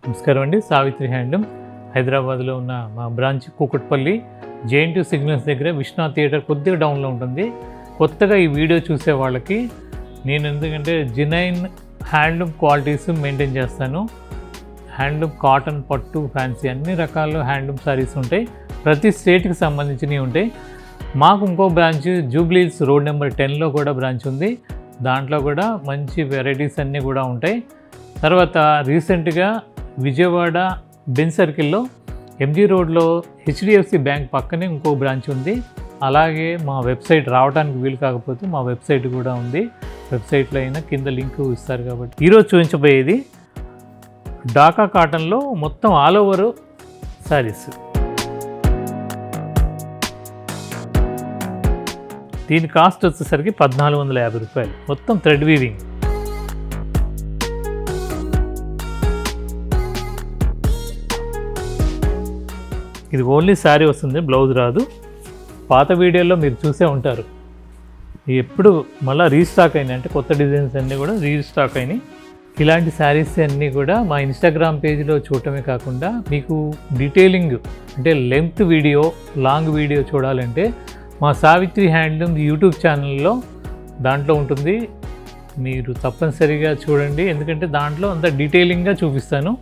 నమస్కారం అండి. సావిత్రి హ్యాండ్లూమ్ హైదరాబాద్లో ఉన్న మా బ్రాంచ్ కూకట్పల్లి జేఎన్టీ సిగ్నల్స్ దగ్గర విశ్వనాథ్ థియేటర్ కొద్దిగా డౌన్లో ఉంటుంది. కొత్తగా ఈ వీడియో చూసే వాళ్ళకి నేను ఎందుకంటే జెన్యూన్ హ్యాండ్లూమ్ క్వాలిటీస్ మెయింటైన్ చేస్తాను. హ్యాండ్లూమ్ కాటన్, పట్టు, ఫ్యాన్సీ అన్ని రకాల హ్యాండ్లూమ్ సారీస్ ఉంటాయి. ప్రతి స్టేట్కి సంబంధించినవి ఉంటాయి. మాకు ఇంకో బ్రాంచ్ జూబ్లీహిల్స్ రోడ్ నెంబర్ 10లో కూడా బ్రాంచ్ ఉంది. దాంట్లో కూడా మంచి వెరైటీస్ అన్నీ కూడా ఉంటాయి. తర్వాత రీసెంట్గా విజయవాడ బెన్ సర్కిల్లో ఎంజీ రోడ్లో హెచ్డిఎఫ్సి బ్యాంక్ పక్కనే ఇంకో బ్రాంచ్ ఉంది. అలాగే మా వెబ్సైట్ రావడానికి వీలు కాకపోతే మా వెబ్సైట్ కూడా ఉంది. వెబ్సైట్లో అయినా కింద లింక్ ఇస్తారు. కాబట్టి ఈరోజు చూపించబోయేది ఢాకా కాటన్లో మొత్తం ఆల్ ఓవర్ శారీస్. దీని కాస్ట్ వచ్చేసరికి 1450 రూపాయలు. మొత్తం థ్రెడ్ వీవింగ్. ఇది ఓన్లీ శారీ వస్తుంది, బ్లౌజ్ రాదు. పాత వీడియోలో మీరు చూసే ఉంటారు. ఎప్పుడు మళ్ళీ రీస్టాక్ అయినాయి, అంటే కొత్త డిజైన్స్ అన్నీ కూడా రీస్టాక్ అయినాయి. ఇలాంటి శారీస్ అన్నీ కూడా మా ఇన్స్టాగ్రామ్ పేజ్లో చూడటమే కాకుండా మీకు డీటెయిలింగ్ అంటే లెంగ్త్ వీడియో, లాంగ్ వీడియో చూడాలంటే మా సావిత్రి హ్యాండ్లూమ్ యూట్యూబ్ ఛానల్లో దాంట్లో ఉంటుంది. మీరు తప్పనిసరిగా చూడండి, ఎందుకంటే దాంట్లో అంత డీటెయిలింగ్గా చూపిస్తాను.